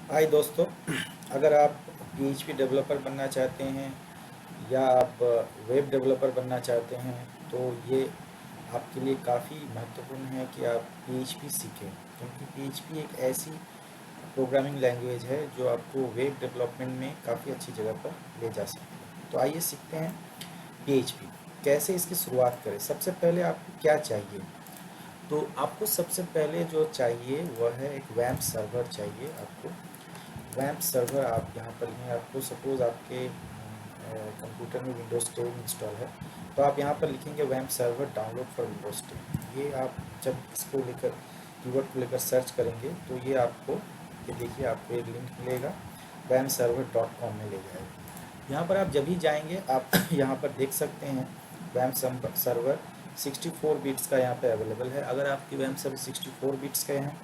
हाय दोस्तों, अगर आप पीएचपी डेवलपर बनना चाहते हैं या आप वेब डेवलपर बनना चाहते हैं तो ये आपके लिए काफ़ी महत्वपूर्ण है कि आप पीएचपी सीखें, क्योंकि पीएचपी एक ऐसी प्रोग्रामिंग लैंग्वेज है जो आपको वेब डेवलपमेंट में काफ़ी अच्छी जगह पर ले जा सकती है। तो आइए सीखते हैं पीएचपी कैसे इसकी शुरुआत करें। सबसे पहले आपको क्या चाहिए? तो आपको सबसे पहले जो चाहिए वह है एक वैम्प सर्वर चाहिए आपको। वैम्प सर्वर आप यहाँ पर लिखें। आपको सपोज़ आपके कंप्यूटर में विंडोज़ 10 इंस्टॉल है, तो आप यहाँ पर लिखेंगे वैम्प सर्वर डाउनलोड फॉर विंडोज़ 10। ये आप जब इसको लेकर कीवर्ड को लेकर सर्च करेंगे तो ये आपको, ये देखिए आपको एक लिंक मिलेगा, wampserver.com में ले जाएगा। यहाँ पर आप जब भी जाएंगे आप यहाँ पर देख सकते हैं वैम्प सर्वर 64 बिट्स का यहाँ पे अवेलेबल है। अगर आपकी वैम्प सर्वर 64 बिट्स के हैं,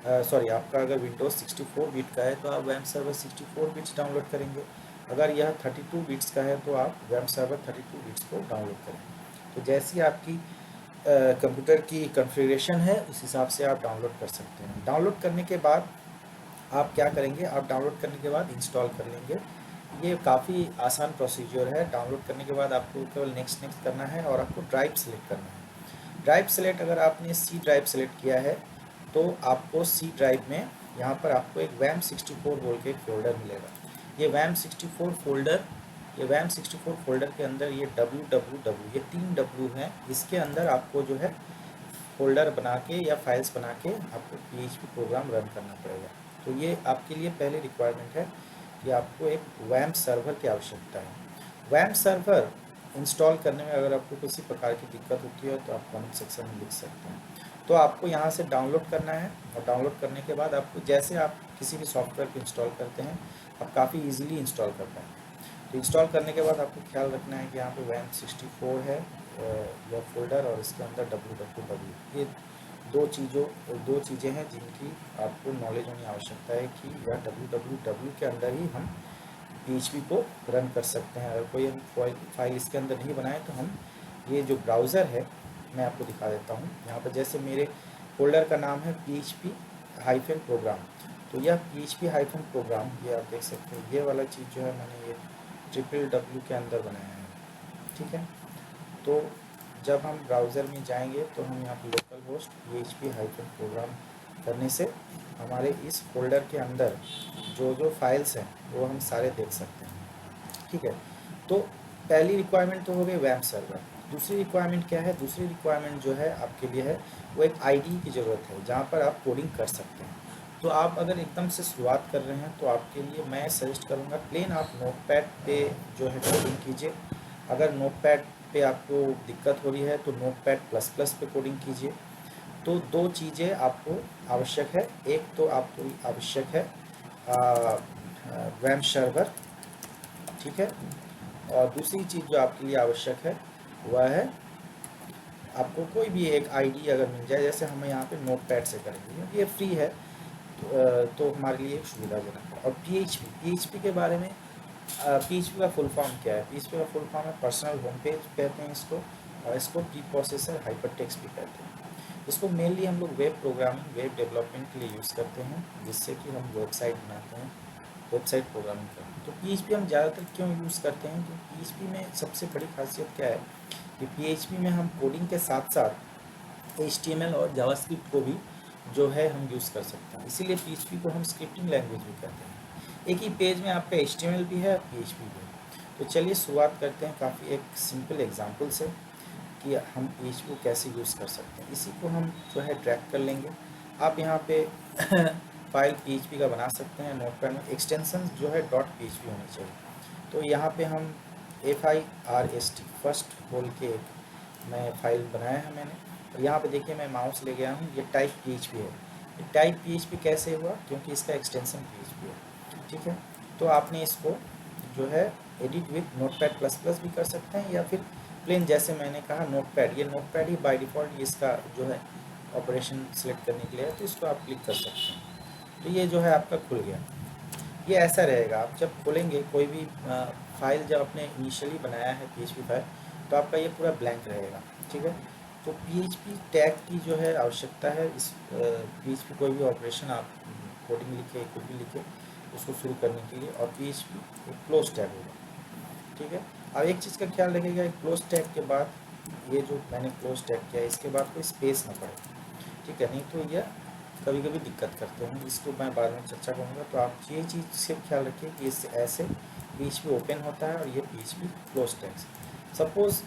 सॉरी आपका अगर विंडोज़ 64 बिट का है तो आप वैम्प सर्वर 64 बिट्स डाउनलोड करेंगे। अगर यह 32 बिट्स का है तो आप वैम्प सर्वर 32 बिट्स को डाउनलोड करेंगे। तो जैसी आपकी कंप्यूटर की कॉन्फ़िगरेशन है उस हिसाब से आप डाउनलोड कर सकते हैं। डाउनलोड करने के बाद आप क्या करेंगे, आप डाउनलोड करने के बाद इंस्टॉल कर लेंगे। ये काफ़ी आसान प्रोसीजर है। डाउनलोड करने के बाद आपको केवल नेक्स्ट नेक्स्ट करना है और आपको ड्राइव सेलेक्ट करना है। ड्राइव सेलेक्ट, अगर आपने सी ड्राइव सेलेक्ट किया है तो आपको सी ड्राइव में यहाँ पर आपको एक वैम्प 64 बोल के एक फोल्डर मिलेगा। ये वैम्प 64 फोल्डर, ये वैम्प 64 फोल्डर के अंदर ये www, ये 3 W हैं, इसके अंदर आपको जो है फोल्डर बना के या फाइल्स बना के आपको पीएचपी प्रोग्राम रन करना पड़ेगा। तो ये आपके लिए पहले रिक्वायरमेंट है कि आपको एक वैम्प सर्वर की आवश्यकता है। वैम्प सर्वर इंस्टॉल करने में अगर आपको किसी प्रकार की दिक्कत होती है तो आप कमेंट सेक्शन में लिख सकते हैं। तो आपको यहाँ से डाउनलोड करना है और डाउनलोड करने के बाद आपको, जैसे आप किसी भी सॉफ्टवेयर को इंस्टॉल करते हैं, आप काफ़ी ईजिली इंस्टॉल कर पाएंगे। तो इंस्टॉल करने के बाद आपको ख्याल रखना है कि यहाँ पे वैम्प 64 है यह फोल्डर, और इसके अंदर www, ये दो चीज़ें हैं जिनकी आपको नॉलेज होनी आवश्यकता है कि यह www के अंदर ही हम पीएचपी को रन कर सकते हैं। अगर कोई हम फाइल इसके अंदर नहीं बनाए तो हम, ये जो ब्राउज़र है मैं आपको दिखा देता हूँ। यहाँ पर जैसे मेरे फोल्डर का नाम है PHP-प्रोग्राम, तो यह PHP-प्रोग्राम, ये आप देख सकते हैं, ये वाला चीज़ जो है मैंने ये www के अंदर बनाया है। ठीक है, तो जब हम ब्राउज़र में जाएंगे तो हम यहाँ पर लोकल होस्ट PHP-प्रोग्राम करने से हमारे इस फोल्डर के अंदर जो जो फाइल्स हैं वो हम सारे देख सकते हैं। ठीक है, तो पहली रिक्वायरमेंट तो हो गई वैम्प सर्वर। दूसरी रिक्वायरमेंट क्या है? दूसरी रिक्वायरमेंट जो है आपके लिए है वो एक आईडी की ज़रूरत है जहाँ पर आप कोडिंग कर सकते हैं। तो आप अगर एकदम से शुरुआत कर रहे हैं तो आपके लिए मैं सजेस्ट करूँगा प्लेन आप नोटपैड पे जो है कोडिंग कीजिए। अगर नोटपैड पे आपको दिक्कत हो रही है तो नोटपैड प्लस प्लस पे कोडिंग कीजिए। तो दो चीज़ें आपको आवश्यक है, एक तो आपको आवश्यक है वैम्प सर्वर, ठीक है, और दूसरी चीज़ जो आपके लिए आवश्यक है वह है आपको कोई भी एक आईडी अगर मिल जाए, जैसे हमें यहाँ पे नोटपैड से करेंगे क्योंकि ये फ्री है, तो हमारे लिए सुविधाजनक है। और पीएचपी के बारे में, पीएचपी का फुल फॉर्म क्या है? पीएचपी का फुल फॉर्म है पर्सनल होम पेज कहते हैं इसको, और इसको प्री प्रोसेसर हाइपरटेक्स्ट भी कहते हैं। इसको मेनली हम लोग वेब प्रोग्रामिंग, वेब डेवलपमेंट के लिए यूज़ करते हैं, जिससे कि हम वेबसाइट बनाते हैं, वेबसाइट प्रोग्रामिंग करते हैं। तो पीएचपी हम ज़्यादातर क्यों यूज़ करते हैं? कि पीएचपी में सबसे बड़ी खासियत क्या है कि पीएचपी में हम कोडिंग के साथ साथ एचटीएमएल और जावास्क्रिप्ट को भी जो है हम यूज़ कर सकते हैं। इसीलिए पीएचपी को हम स्क्रिप्टिंग लैंग्वेज भी कहते हैं। एक ही पेज में आपका एचटीएमएल भी है, पीएचपी भी है। तो चलिए शुरुआत करते हैं काफ़ी एक सिंपल एग्जांपल से कि हम पीएचपी को कैसे यूज़ कर सकते हैं। इसी को हम जो है ट्रैक कर लेंगे। आप यहाँ पे फाइल पीएचपी का बना सकते हैं। नोटपैड में एक्सटेंशन जो है .php होनी चाहिए। तो यहाँ पे हम FIRST फर्स्ट बोल के एक मैं फाइल बनाया है मैंने, और यहाँ पे देखिए मैं माउस ले गया हूँ, ये टाइप PHP है। ये टाइप PHP कैसे हुआ? क्योंकि इसका एक्सटेंशन PHP है। ठीक है, तो आपने इसको जो है edit with notepad plus plus भी कर सकते हैं, या फिर प्लेन जैसे मैंने कहा नोटपैड, ये नोटपैड ही बाय डिफ़ॉल्ट इसका जो है ऑपरेशन सेलेक्ट करने के लिए है, तो इसको आप क्लिक कर सकते हैं। तो ये जो है आपका खुल गया। ये ऐसा रहेगा, आप जब खोलेंगे कोई भी फाइल, जब आपने इनिशियली बनाया है पीएचपी फाइल, तो आपका ये पूरा ब्लैंक रहेगा। ठीक है, तो पीएचपी टैग की जो है आवश्यकता है। इस पीएचपी कोई भी ऑपरेशन आपको कोडिंग लिखे, कुछ भी लिखे उसको शुरू करने के लिए, और PHP एक क्लोज टैग होगा, ठीक है। अब एक चीज़ का ख्याल रखिएगा, क्लोज टैग के बाद ये जो मैंने क्लोज टैग किया इसके बाद कोई स्पेस ना पड़े, ठीक है, नहीं तो यह कभी कभी दिक्कत करते हैं, इसको मैं बाद में चर्चा करूँगा। तो आप ये चीज़ से ख्याल रखिए कि इससे ऐसे PHP ओपन होता है और ये PHP क्लोज टैग। सपोज़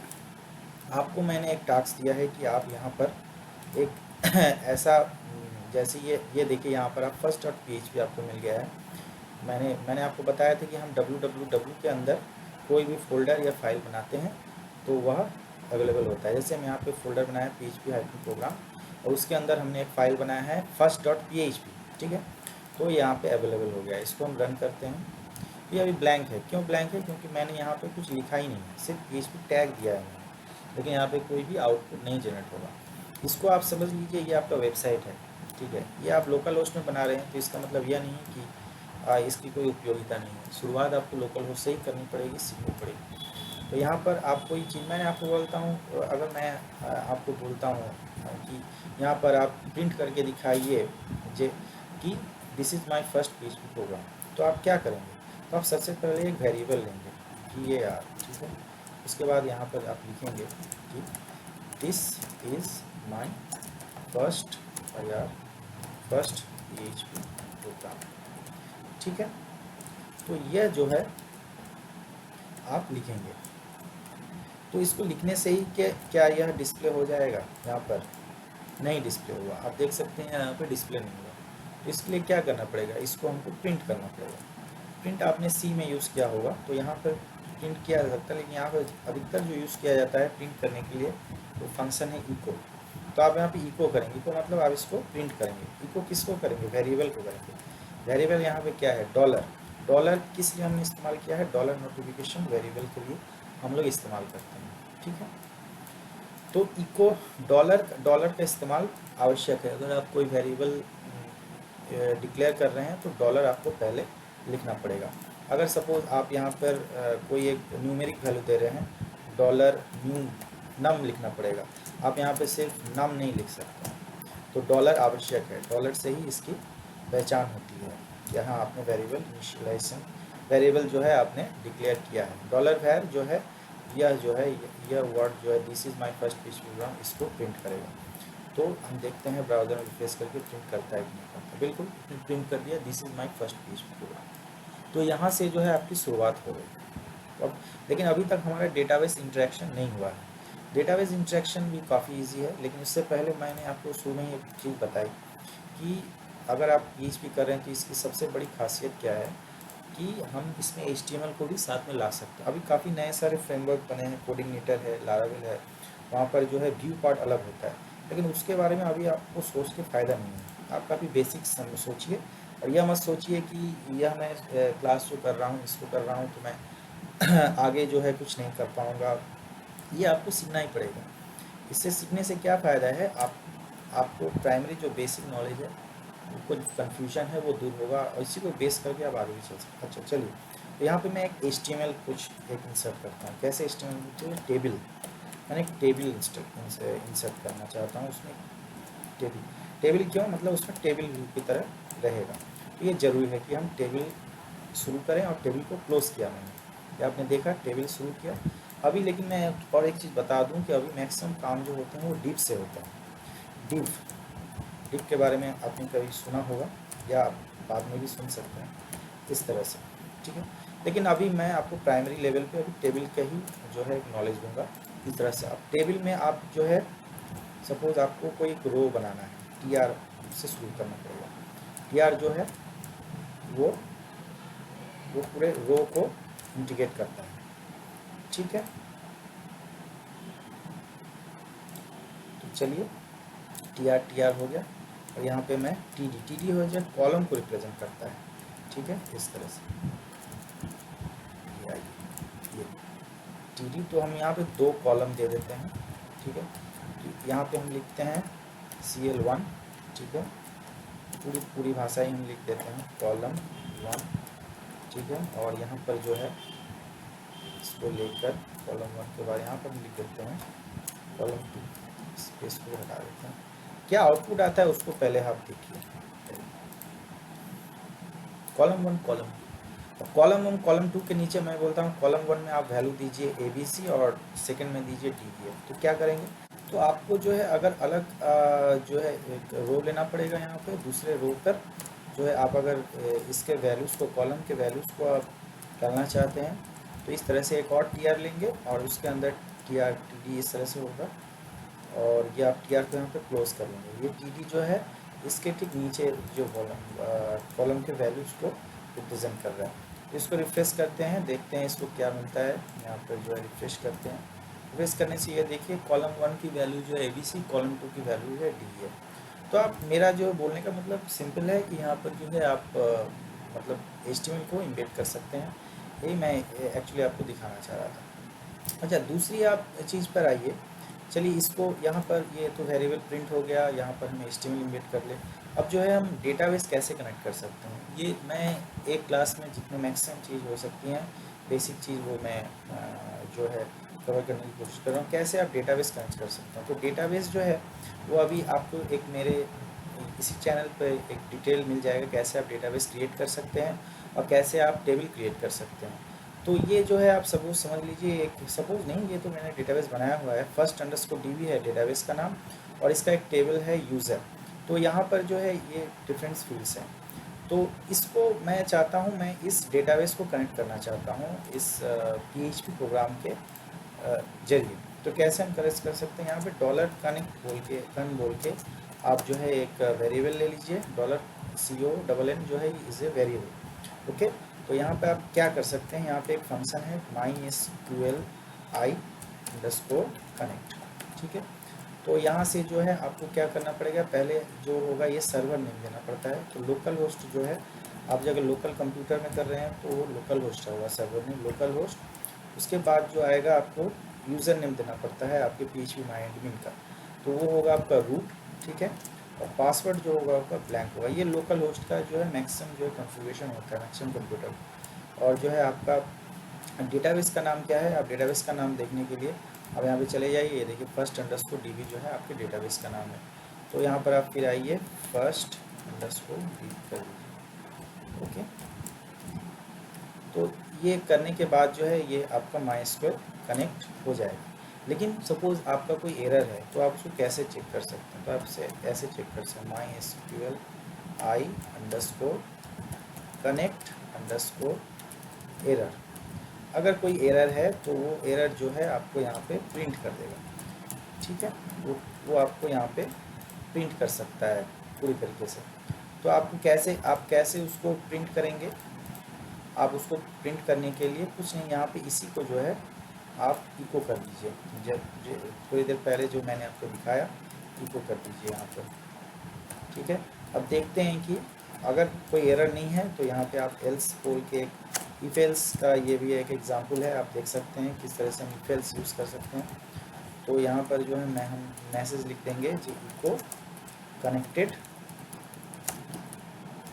आपको मैंने एक टास्क दिया है कि आप यहाँ पर एक ऐसा जैसे ये देखिए यहाँ पर आप first.php आपको मिल गया है। मैंने आपको बताया था कि हम www के अंदर कोई भी फोल्डर या फाइल बनाते हैं तो वह अवेलेबल होता है। जैसे हम यहाँ पे फोल्डर बनाया php-program और उसके अंदर हमने एक फाइल बनाया है first.php, ठीक है, तो यहाँ पे अवेलेबल हो गया। इसको हम रन करते हैं। ये अभी ब्लैंक है, क्यों ब्लैंक है? क्योंकि मैंने यहाँ पे कुछ लिखा ही नहीं है, सिर्फ PHP टैग दिया है मैंने, लेकिन यहाँ पे कोई भी आउटपुट नहीं जनरेट होगा। इसको आप समझ लीजिए ये आपका वेबसाइट है, ठीक है, ये आप लोकल होस्ट में बना रहे हैं तो इसका मतलब यह नहीं है कि इसकी कोई उपयोगिता नहीं है। शुरुआत आपको लोकल होस्ट से ही करनी पड़ेगी, सीखनी पड़ेगी। तो यहाँ पर आप कोई चीज़, मैंने आपको बोलता हूँ, अगर मैं आपको बोलता हूँ कि यहाँ पर आप प्रिंट करके दिखाइए जे कि this is my first PHP program, तो आप क्या करेंगे? तो आप सबसे पहले एक वेरिएबल लेंगे कि ये यार, ठीक है, उसके बाद यहाँ पर आप लिखेंगे कि this is my first PHP program, ठीक है। तो यह जो है आप लिखेंगे, तो इसको लिखने से ही क्या यह डिस्प्ले हो जाएगा? यहाँ पर नहीं डिस्प्ले होगा, आप देख सकते हैं यहाँ पे डिस्प्ले नहीं होगा। तो इसके लिए क्या करना पड़ेगा? इसको हमको प्रिंट करना पड़ेगा। प्रिंट आपने C में यूज़ किया होगा तो यहाँ पर प्रिंट किया जा सकता है, लेकिन यहाँ पर अधिकतर जो यूज़ किया जाता है प्रिंट करने के लिए तो फंक्शन है इको। तो आप यहाँ पे इको करेंगे, तो मतलब आप इसको प्रिंट करेंगे। इको किसको करेंगे? वेरिएबल को करेंगे। वेरिएबल यहाँ पे क्या है? डॉलर किस लिए हमने इस्तेमाल किया है? डॉलर नोटिफिकेशन वेरिएबल के लिए हम लोग इस्तेमाल करते हैं, ठीक है। तो इको डॉलर का इस्तेमाल आवश्यक है। अगर आप कोई वेरिएबल डिक्लेयर कर रहे हैं तो डॉलर आपको पहले लिखना पड़ेगा। अगर सपोज आप यहाँ पर कोई एक न्यूमेरिक वैल्यू दे रहे हैं, डॉलर नम लिखना पड़ेगा। आप यहाँ पे सिर्फ नम नहीं लिख सकते, तो डॉलर आवश्यक है। डॉलर से ही इसकी पहचान होती है कि हाँ आपने वेरिएबल इनिशियलाइजेशन वेरिएबल जो है आपने डिक्लेयर किया है। डॉलर वैर जो है यह वर्ड जो है this is my first PHP program, इसको प्रिंट करेगा। तो हम देखते हैं ब्राउज़र में रिफ्रेश करके प्रिंट करता है कि नहीं करता। बिल्कुल प्रिंट कर दिया, this is my first PHP program. तो यहाँ से जो है आपकी शुरुआत हो गई। अब लेकिन अभी तक हमारा डेटाबेस इंटरेक्शन नहीं हुआ है। डेटाबेस इंटरेक्शन भी काफ़ी ईजी है, लेकिन उससे पहले मैंने आपको शुरू में एक चीज़ बताई कि अगर आप PHP कर रहे हैं तो इसकी सबसे बड़ी खासियत क्या है कि हम इसमें HTML को भी साथ में ला सकते हैं। अभी काफ़ी नए सारे फ्रेमवर्क बने हैं, कोडिंगनेटर है, लारावेल है, वहाँ पर जो है व्यू पार्ट अलग होता है, लेकिन उसके बारे में अभी आपको सोच के फ़ायदा नहीं है। आप काफ़ी बेसिक सोचिए और यह मत सोचिए कि यह मैं क्लास जो कर रहा हूँ इसको कर रहा हूँ तो मैं आगे जो है कुछ नहीं कर पाऊँगा। ये आपको सीखना ही पड़ेगा। इससे सीखने से क्या फ़ायदा है? आपको प्राइमरी जो बेसिक नॉलेज है, कुछ कन्फ्यूजन है वो दूर होगा और इसी को बेस करके आप आगे भी चल सकते हैं। अच्छा चलिए, तो यहाँ पे मैं एक HTML कुछ एक इंसर्ट करता हूँ। कैसे HTML? टेबल, मैंने एक टेबल इंसर्ट करना चाहता हूँ। उसमें टेबल क्यों? मतलब उसमें टेबल व्यू की तरह रहेगा। तो ये ज़रूरी है कि हम टेबल शुरू करें, और टेबल को क्लोज किया मैंने, क्या आपने देखा? टेबल शुरू किया अभी। लेकिन मैं और एक चीज़ बता दूं कि अभी मैक्सिमम काम जो होते हैं वो डिव से होता है। डिव के बारे में आपने कभी सुना होगा या बाद में भी सुन सकते हैं इस तरह से, ठीक है। लेकिन अभी मैं आपको प्राइमरी लेवल पे अभी टेबल का ही जो है नॉलेज दूंगा। इस तरह से आप टेबल में आप जो है सपोज आपको कोई एक रो बनाना है, TR से शुरू करना पड़ेगा। TR जो है वो पूरे रो को इंटीग्रेट करता है, ठीक है। तो चलिए TR हो गया, और यहाँ पे मैं TD हो जाए, कॉलम को रिप्रेजेंट करता है, ठीक है, इस तरह से। ये TD, तो हम यहाँ पे 2 कॉलम दे देते हैं, ठीक है। यहाँ पे हम लिखते हैं CL1, ठीक है, पूरी भाषा ही हम लिख देते हैं कॉलम 1, ठीक है। और यहाँ पर जो है इसको लेकर कॉलम 1 के बाद यहाँ पर हम लिख देते हैं कॉलम 2, स्पेस को हटा देते हैं। क्या आउटपुट आता है उसको पहले आप देखिए। Column 1 column 2। कॉलम 1 कॉलम 2 के नीचे मैं बोलता हूँ कॉलम 1 में आप वैल्यू दीजिए ABC और सेकंड में दीजिए DEF। तो क्या करेंगे, तो आपको जो है अगर अलग जो है एक रो लेना पड़ेगा यहाँ पे, दूसरे रो पर जो है आप अगर इसके वैल्यूज़ को, कॉलम के वैल्यूज़ को आप डालना चाहते हैं तो इस तरह से एक और TR लेंगे और उसके अंदर TR TD इस तरह से होगा और ये आप TR को यहाँ पे क्लोज कर लेंगे। ये TD जो है इसके ठीक नीचे जो कॉलम के वैल्यूज़ को रिप्रेजेंट कर रहा है। तो इसको रिफ्रेश करते हैं, देखते हैं इसको क्या मिलता है। यहाँ पर जो है रिफ्रेश करते हैं, रिफ्रेश करने से ये देखिए कॉलम 1 की वैल्यू जो है ABC, कॉलम 2 की वैल्यू है DEF। तो आप, मेरा जो बोलने का मतलब सिंपल है कि यहाँ पर जो है आप मतलब HTML को इम्बेड कर सकते हैं। यही मैं एक्चुअली आपको दिखाना चाह रहा था। अच्छा, दूसरी आप चीज़ पर आइए। चलिए इसको यहाँ पर, ये तो वेरिएबल प्रिंट हो गया, यहाँ पर हम HTML इम्बेड कर ले। अब जो है हम डेटाबेस कैसे कनेक्ट कर सकते हैं, ये मैं एक क्लास में जितने मैक्सिमम चीज़ हो सकती हैं, बेसिक चीज़ वो मैं जो है कवर करने की कोशिश कर रहा हूँ। कैसे आप डेटाबेस कनेक्ट कर सकते हैं, तो डेटाबेस जो है वो अभी आपको एक मेरे इसी चैनल पर एक डिटेल मिल जाएगा कैसे आप डेटाबेस क्रिएट कर सकते हैं और कैसे आप टेबल क्रिएट कर सकते हैं। तो ये जो है आप सपोज समझ लीजिए, एक सपोज नहीं, ये तो मैंने डेटाबेस बनाया हुआ है, first_db है डेटाबेस का नाम और इसका एक टेबल है यूज़र। तो यहाँ पर जो है ये डिफरेंट फील्ड्स हैं। तो इसको मैं चाहता हूँ, मैं इस डेटाबेस को कनेक्ट करना चाहता हूँ इस PHP प्रोग्राम के जरिए। तो कैसे हम कनेक्ट कर सकते हैं, यहाँ पे $कनेक्ट बोल के आप जो है एक वेरिएबल ले लीजिए, $CONN जो है इज़ ए वेरिएबल। ओके, तो यहाँ पे आप क्या कर सकते हैं, यहाँ पे एक फंक्शन है mysqli_connect, ठीक है। तो यहाँ से जो है आपको क्या करना पड़ेगा, पहले जो होगा ये सर्वर नेम देना पड़ता है। तो लोकल होस्ट जो है, आप जब लोकल कंप्यूटर में कर रहे हैं तो वो लोकल होस्ट होगा, सर्वर नेम लोकल होस्ट। उसके बाद जो आएगा आपको यूज़र नेम देना पड़ता है आपके phpMyAdmin का, तो वो होगा आपका रूट, ठीक है। और पासवर्ड जो होगा आपका ब्लैंक होगा। ये लोकल होस्ट का जो है मैक्सिमम जो है कॉन्फ़िगरेशन होता है मैक्सिमम कंप्यूटर। और जो है आपका डेटाबेस का नाम क्या है, आप डेटाबेस का नाम देखने के लिए अब यहाँ पे चले जाइए, ये देखिए first_db जो है आपके डेटाबेस का नाम है। तो यहाँ पर आप फिर आइए first_db कर दीजिए, ओके। तो ये करने के बाद जो है ये आपका MySQL कनेक्ट हो जाएगा। लेकिन सपोज़ आपका कोई एरर है तो आप उसको कैसे चेक कर सकते हैं, तो आप ऐसे चेक कर सकते हैं MySQL i_connect_error। अगर कोई एरर है तो वो एरर जो है आपको यहाँ पे प्रिंट कर देगा, ठीक है। वो आपको यहाँ पे प्रिंट कर सकता है पूरी तरीके से। तो आपको कैसे उसको प्रिंट करेंगे, आप उसको प्रिंट करने के लिए कुछ नहीं, यहाँ पे इसी को जो है आप इको कर दीजिए। जब थोड़ी देर पहले जो मैंने आपको दिखाया, इको कर दीजिए यहाँ पर, ठीक है। अब देखते हैं कि अगर कोई एरर नहीं है तो यहाँ पे आप एल्स बोल के, इफ एल्स का ये भी एक एग्जांपल है, आप देख सकते हैं किस तरह से हम इफ एल्स यूज़ कर सकते हैं। तो यहाँ पर जो है हम मैसेज लिख देंगे जो इको कनेक्टेड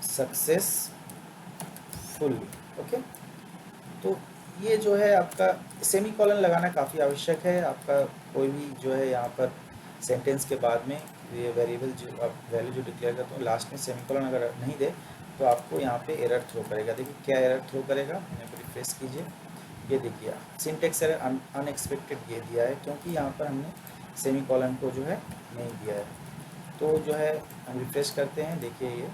सक्सेसफुली, ओके। तो ये जो है आपका सेमीकोलन लगाना काफ़ी आवश्यक है। आपका कोई भी जो है यहाँ पर सेंटेंस के बाद में ये वेरिएबल जो आप वैल्यू जो डिक्लेयर करते हो लास्ट में सेमीकोलन अगर नहीं दे तो आपको यहाँ पे एरर थ्रो करेगा। देखिए क्या एरर थ्रो करेगा, यहाँ पर रिफ्रेश कीजिए, ये देखिए सिंटेक्स एरर अनएक्सपेक्टेड ये दिया है क्योंकि यहाँ पर हमने सेमीकोलन को जो है नहीं दिया है। तो जो है हम रिफ्रेश करते हैं, देखिए ये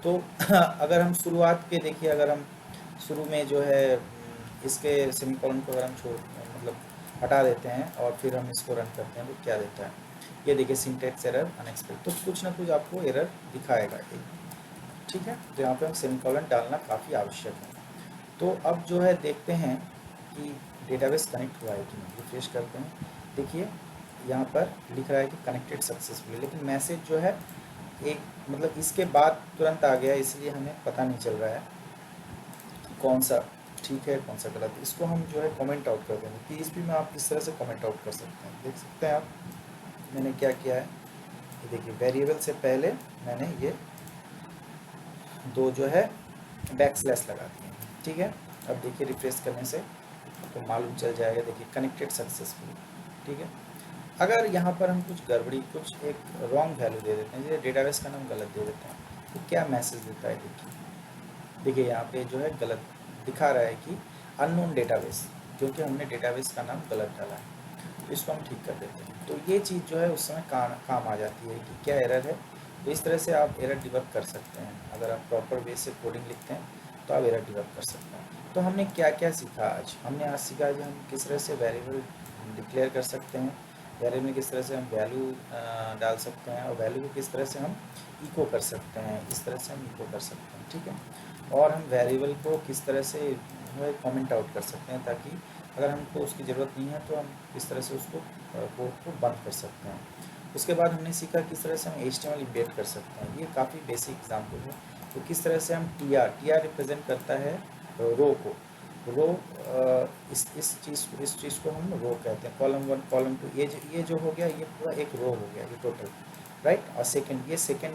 तो अगर हम शुरुआत के देखिए, अगर हम शुरू में जो है इसके सेमीकोलन को अगर हम मतलब हटा देते हैं और फिर हम इसको रन करते हैं तो क्या देता है, ये देखिए सिंटेक्स एरर अनएक्सपेक्टेड। तो कुछ ना कुछ आपको एरर दिखाएगा ये, ठीक है। तो यहाँ पे हम सेमीकोलन डालना काफ़ी आवश्यक है। तो अब जो है देखते हैं कि डेटाबेस कनेक्ट हुआ है कि नहीं, रिफ्रेश करते हैं, देखिए यहाँ पर लिख रहा है कि कनेक्टेड सक्सेसफुली, लेकिन मैसेज जो है एक मतलब इसके बाद तुरंत आ गया, इसलिए हमें पता नहीं चल रहा है कि कौन सा ठीक है कौन सा गलत है। इसको हम जो है कमेंट आउट कर देंगे। PHP में आप इस तरह से कमेंट आउट कर सकते हैं, देख सकते हैं आप मैंने क्या किया है, ये देखिए वेरिएबल से पहले मैंने ये दो जो है बैकस्लैश लगा दिए, ठीक है। अब देखिए रिफ्रेश करने से तो मालूम चल जाएगा, देखिए कनेक्टेड सक्सेसफुली, ठीक है। अगर यहाँ पर हम कुछ गड़बड़ी, कुछ एक रॉन्ग वैल्यू दे देते हैं, जैसे डेटाबेस का नाम गलत दे देते हैं, तो क्या मैसेज देता है देखिए, देखिए यहाँ पे जो है गलत दिखा रहा है कि अननोन डेटाबेस, क्योंकि हमने डेटाबेस का नाम गलत डाला है। तो इसको हम ठीक कर देते हैं। तो ये चीज़ जो है उस समय काम आ जाती है कि क्या एरर है। तो इस तरह से आप एरर डिबग कर सकते हैं। अगर आप प्रॉपर वे से कोडिंग लिखते हैं तो आप एरर डिबग कर सकते हैं। तो हमने क्या क्या सीखा आज? हमने आज सीखा कि हम किस तरह से वेरिएबल डिक्लेयर कर सकते हैं, वेरिएबल में किस तरह से हम वैल्यू डाल सकते हैं, और वैल्यू को किस तरह से हम इको कर सकते हैं, इस तरह से हम इको कर सकते हैं, ठीक है। और हम वेरिएबल को किस तरह से कमेंट आउट कर सकते हैं, ताकि अगर हमको उसकी ज़रूरत नहीं है तो हम इस तरह से उसको कोड को बंद कर सकते हैं। उसके बाद हमने सीखा किस तरह से हम HTML इम्बेड कर सकते हैं। ये काफ़ी बेसिक एग्जाम्पल है। तो किस तरह से हम टी आर रिप्रेजेंट करता है रो को। रो इस चीज़ को हम रो कहते हैं। कॉलम 1 कॉलम 2 ये जो हो गया, ये पूरा एक रो हो गया, ये टोटल, राइट। और सेकंड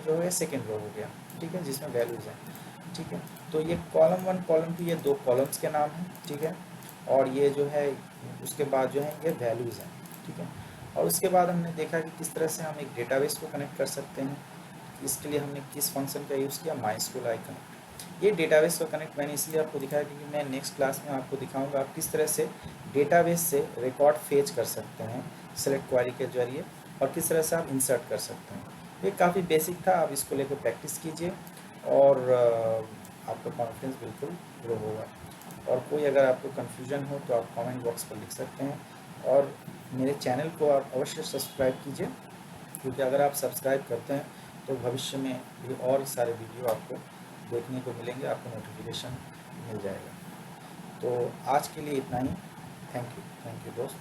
जो है सेकंड रो हो गया, ठीक है, जिसमें वैल्यूज़ हैं, ठीक है। तो ये कॉलम 1 कॉलम 2 ये 2 कॉलम्स के नाम हैं, ठीक है। और ये जो है उसके बाद जो है ये वैल्यूज़ हैं, ठीक है। और उसके बाद हमने देखा कि किस तरह से हम एक डेटाबेस को कनेक्ट कर सकते हैं। इसके लिए हमने किस फंक्शन का यूज़ किया, माइस्क्यूल आई कनेक्ट। ये डेटाबेस को कनेक्ट मैंने इसलिए आपको दिखाया क्योंकि मैं नेक्स्ट क्लास में आपको दिखाऊंगा आप किस तरह से डेटाबेस से रिकॉर्ड फेच कर सकते हैं सेलेक्ट क्वेरी के जरिए, और किस तरह से आप इंसर्ट कर सकते हैं। ये काफ़ी बेसिक था, आप इसको लेकर प्रैक्टिस कीजिए और आपका कॉन्फिडेंस बिल्कुल ग्रो होगा। और कोई अगर आपको कन्फ्यूजन हो तो आप कमेंट बॉक्स पर लिख सकते हैं। और मेरे चैनल को आप अवश्य सब्सक्राइब कीजिए, क्योंकि अगर आप सब्सक्राइब करते हैं तो भविष्य में भी और सारे वीडियो आपको देखने को मिलेंगे, आपको नोटिफिकेशन मिल जाएगा। तो आज के लिए इतना ही। थैंक यू दोस्त।